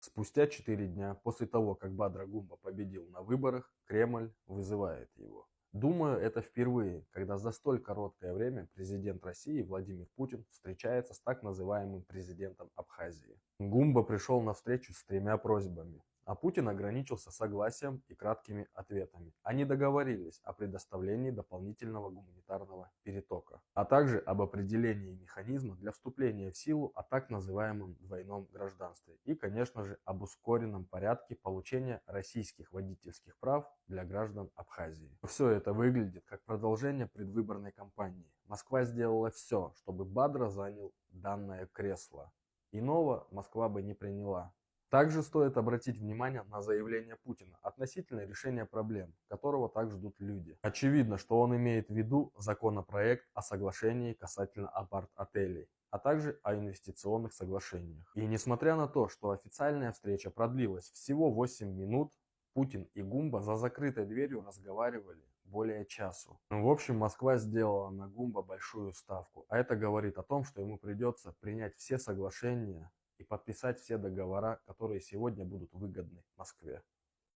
Спустя 4 дня после того, как Бадра Гумба победил на выборах, Кремль вызывает его. Думаю, это впервые, когда за столь короткое время президент России Владимир Путин встречается с так называемым президентом Абхазии. Гумба пришел на встречу с тремя просьбами, а Путин ограничился согласием и краткими ответами. Они договорились о предоставлении дополнительного гуманитарного перетока, а также об определении механизма для вступления в силу о так называемом двойном гражданстве и, конечно же, об ускоренном порядке получения российских водительских прав для граждан Абхазии. Все это выглядит как продолжение предвыборной кампании. Москва сделала все, чтобы Бадра занял данное кресло. Иного Москва бы не приняла. Также стоит обратить внимание на заявление Путина относительно решения проблем, которого так ждут люди. Очевидно, что он имеет в виду законопроект о соглашении касательно апарт-отелей, а также о инвестиционных соглашениях. И несмотря на то, что официальная встреча продлилась всего 8 минут, Путин и Гумба за закрытой дверью разговаривали более часу. В общем, Москва сделала на Гумба большую ставку, а это говорит о том, что ему придется принять все соглашения и подписать все договора, которые сегодня будут выгодны Москве.